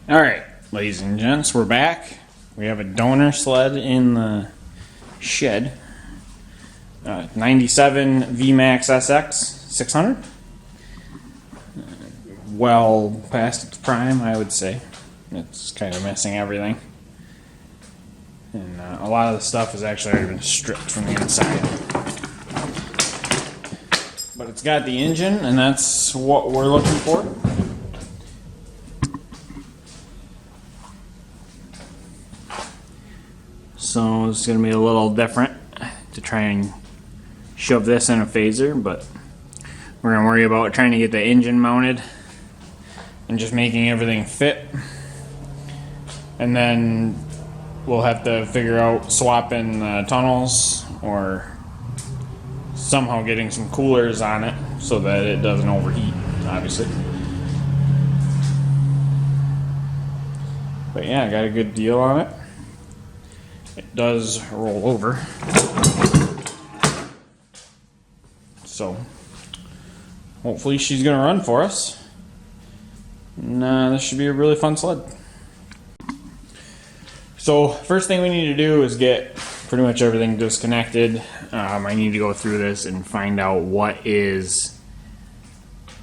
Alright, ladies and gents, we're back. We have a donor sled in the shed. 97 Vmax SX 600. Well past its prime, I would say. It's kind of missing everything. And a lot of the stuff has actually already been stripped from the inside. But it's got the engine, and that's what we're looking for. So it's going to be a little different to try and shove this in a Phazer, but we're going to worry about trying to get the engine mounted and just making everything fit. And then we'll have to figure out swapping tunnels or somehow getting some coolers on it so that it doesn't overheat, obviously. But yeah, I got a good deal on it. It does roll over. So hopefully she's going to run for us. And this should be a really fun sled. So first thing we need to do is get pretty much everything disconnected. I need to go through this and find out what is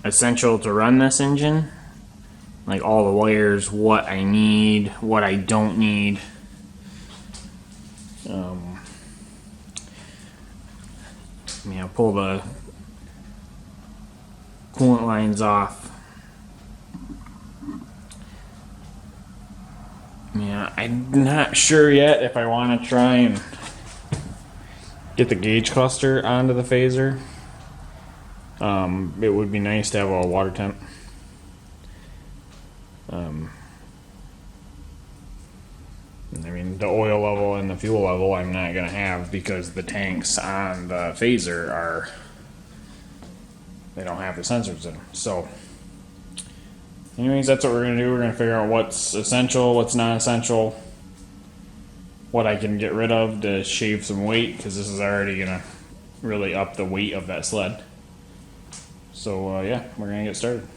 essential to run this engine. Like all the wires, what I need, what I don't need. I'll pull the coolant lines off. Yeah, I'm not sure yet if I want to try and get the gauge cluster onto the Phazer. It would be nice to have a water temp. I mean, the oil level and the fuel level I'm not going to have because the tanks on the Phazer they don't have the sensors in them. So anyways, that's what we're going to do. We're going to figure out what's essential, what's not essential, what I can get rid of to shave some weight, because this is already going to really up the weight of that sled. So yeah, we're going to get started.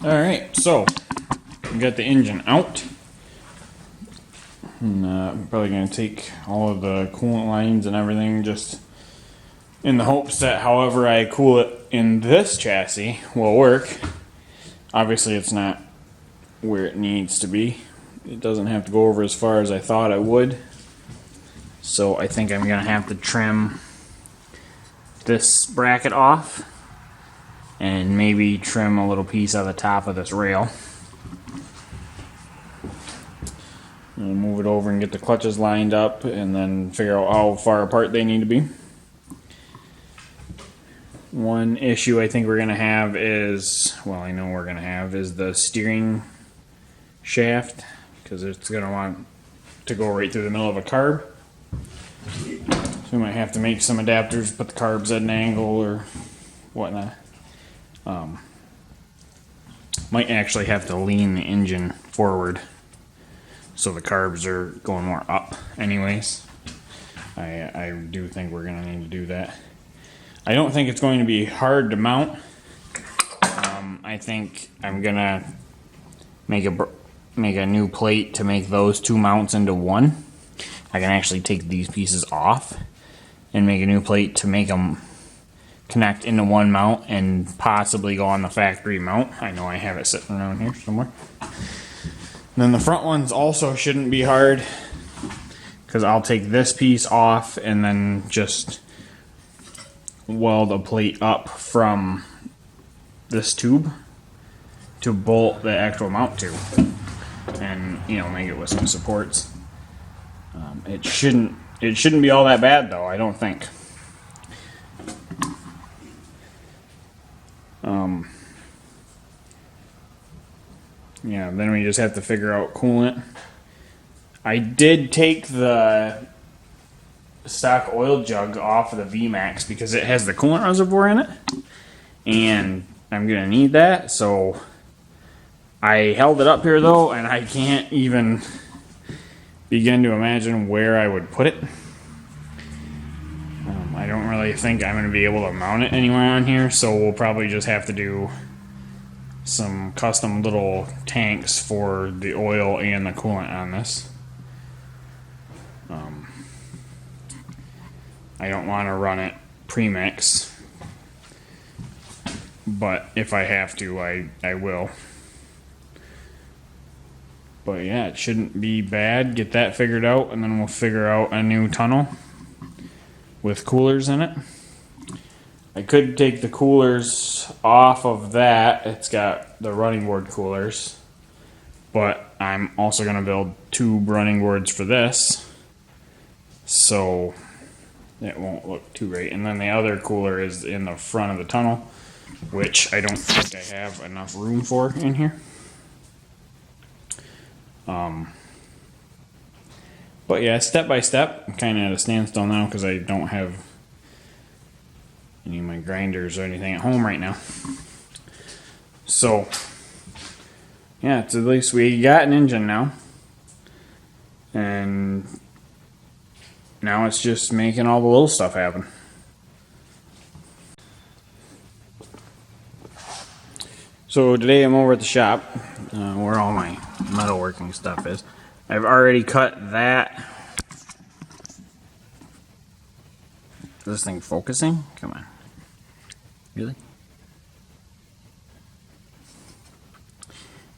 Alright, so we got the engine out. And I'm probably going to take all of the coolant lines and everything just in the hopes that however I cool it in this chassis will work. Obviously it's not where it needs to be. It doesn't have to go over as far as I thought it would. So I think I'm going to have to trim this bracket off and maybe trim a little piece on the top of this rail. And move it over and get the clutches lined up and then figure out how far apart they need to be. One issue I think we're going to have is, well, I know we're going to have, is the steering shaft, because it's going to want to go right through the middle of a carb. So we might have to make some adapters, put the carbs at an angle or whatnot. Might actually have to lean the engine forward so the carbs are going more up anyways. I do think we're going to need to do that. I don't think it's going to be hard to mount. I think I'm going to make a new plate to make those two mounts into one. I can actually take these pieces off and make a new plate to make them connect into one mount and possibly go on the factory mount. I know I have it sitting around here somewhere. And then the front ones also shouldn't be hard, because I'll take this piece off and then just weld a plate up from this tube to bolt the actual mount to, and make it with some supports. It shouldn't be all that bad though, I don't think. Yeah, then we just have to figure out coolant. I did take the stock oil jug off of the Vmax because it has the coolant reservoir in it, and I'm gonna need that, so I held it up here though, and I can't even begin to imagine where I would put it. I don't really think I'm gonna be able to mount it anywhere on here, so we'll probably just have to do some custom little tanks for the oil and the coolant on this. I don't want to run it premix, but if I have to, I will. But yeah, it shouldn't be bad. Get that figured out, and then we'll figure out a new tunnel with coolers in it. I could take the coolers off of that. It's got the running board coolers, but I'm also going to build tube running boards for this, so it won't look too great. And then the other cooler is in the front of the tunnel, which I don't think I have enough room for in here. But yeah, step by step. I'm kind of at a standstill now because I don't have any of my grinders or anything at home right now. So yeah, it's at least we got an engine now, and now it's just making all the little stuff happen. So today I'm over at the shop where all my metalworking stuff is. I've already cut that. Is this thing focusing? Come on. Really?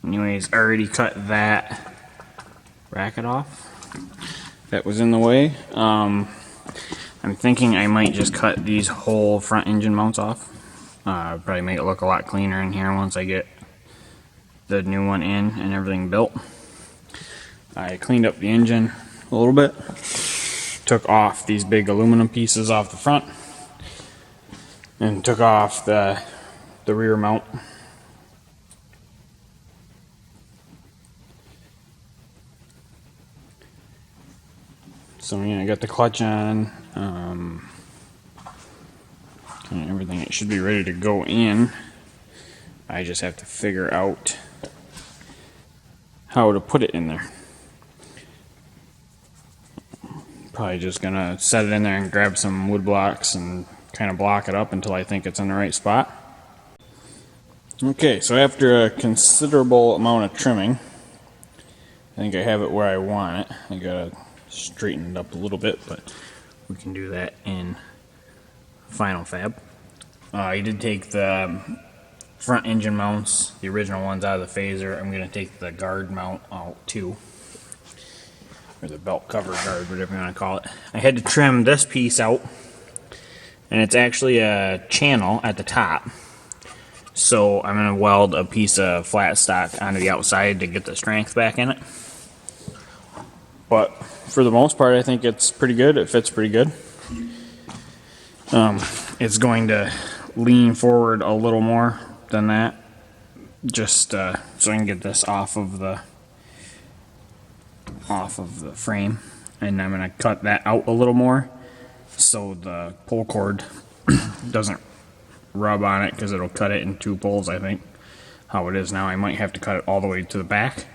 Anyways, already cut that bracket off. That was in the way. I'm thinking I might just cut these whole front engine mounts off. Probably make it look a lot cleaner in here once I get the new one in and everything built. I cleaned up the engine a little bit. Took off these big aluminum pieces off the front, and took off the rear mount. So yeah, I got the clutch on, and everything. It should be ready to go in. I just have to figure out how to put it in there. Probably just gonna set it in there and grab some wood blocks and kind of block it up until I think it's in the right spot. Okay, so after a considerable amount of trimming, I think I have it where I want it. I gotta straighten it up a little bit, but we can do that in Final Fab. I did take the front engine mounts, the original ones, out of the Phazer. I'm gonna take the guard mount out too, or the belt cover guard, whatever you want to call it. I had to trim this piece out, and it's actually a channel at the top, so I'm going to weld a piece of flat stock onto the outside to get the strength back in it. But for the most part, I think it's pretty good. It fits pretty good. It's going to lean forward a little more than that, just so I can get this off of the frame, and I'm going to cut that out a little more so the pull cord doesn't rub on it, because it'll cut it in 2 pulls, I think. How it is now, I might have to cut it all the way to the back,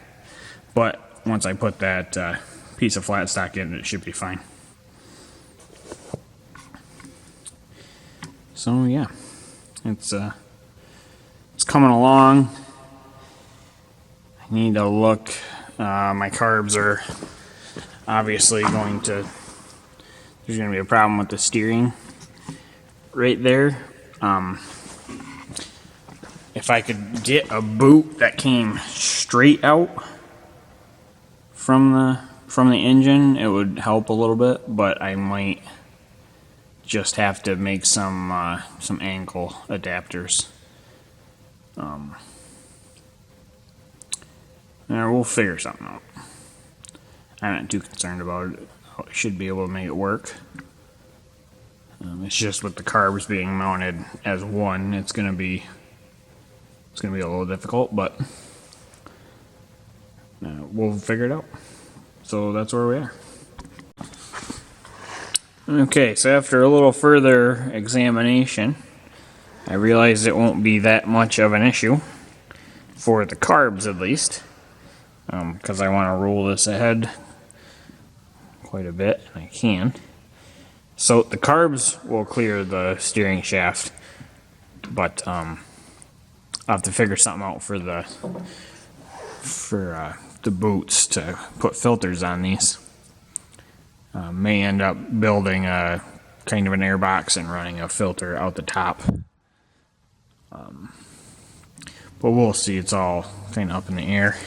but once I put that piece of flat stock in, it should be fine. So yeah, it's coming along. I need to look. My carbs are obviously going to. There's going to be a problem with the steering right there. If I could get a boot that came straight out from the engine, it would help a little bit. But I might just have to make some ankle adapters. We'll figure something out. I'm not too concerned about it. I should be able to make it work. It's just with the carbs being mounted as one, it's gonna be a little difficult, but we'll figure it out. So that's where we are. Okay, so after a little further examination, I realized it won't be that much of an issue, for the carbs at least, because I want to roll this ahead quite a bit, and I can. So the carbs will clear the steering shaft, but I'll have to figure something out for the boots to put filters on these. May end up building a kind of an air box and running a filter out the top. But we'll see. It's all kind of up in the air.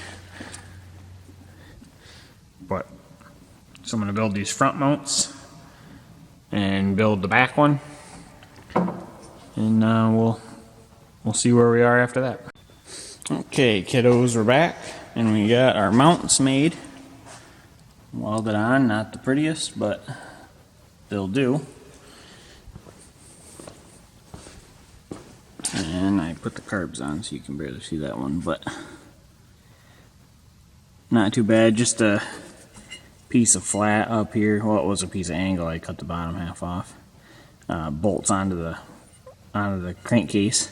But so I'm going to build these front mounts and build the back one, and we'll see where we are after that. Okay, kiddos, we're back, and we got our mounts made. Welded on, not the prettiest, but they'll do. And I put the carbs on so you can barely see that one, but not too bad. Just a piece of flat up here. Well, it was a piece of angle. I cut the bottom half off. Bolts onto the crankcase,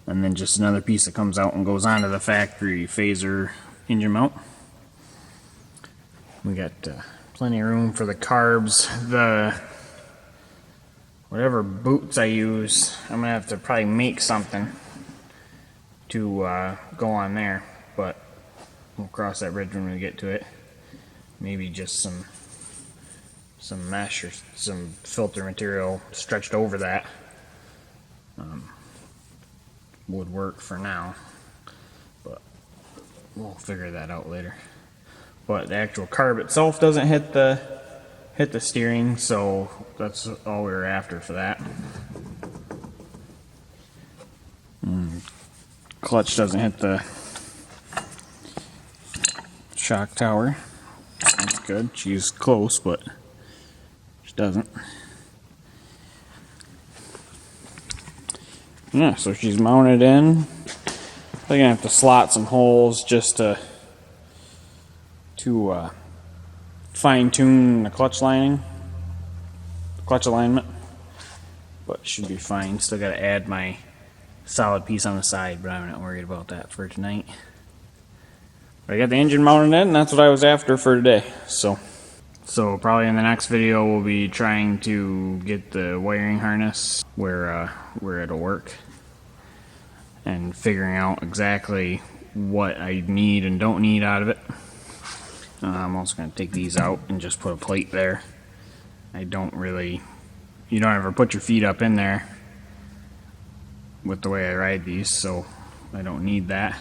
and then just another piece that comes out and goes onto the factory Phazer engine mount. We got plenty of room for the carbs. Whatever boots I use, I'm gonna have to probably make something to go on there, but we'll cross that bridge when we get to it. Maybe just some mesh or some filter material stretched over that would work for now, but we'll figure that out later. But the actual carb itself doesn't hit the steering, so that's all we were after for that. Clutch doesn't hit the shock tower. That's good. She's close, but she doesn't. Yeah, so she's mounted in. I'm gonna have to slot some holes just to fine-tune the clutch lining, clutch alignment, but should be fine. Still got to add my solid piece on the side, but I'm not worried about that for tonight. But I got the engine mounted in, and that's what I was after for today. So probably in the next video we'll be trying to get the wiring harness where it'll work, and figuring out exactly what I need and don't need out of it. I'm also going to take these out and just put a plate there. You don't ever put your feet up in there with the way I ride these, so I don't need that.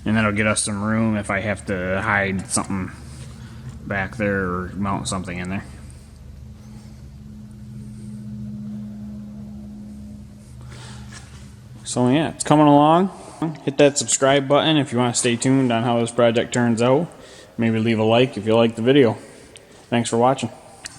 And that'll get us some room if I have to hide something back there or mount something in there. So yeah, it's coming along. Hit that subscribe button if you want to stay tuned on how this project turns out. maybe leave a like if you like the video. Thanks for watching.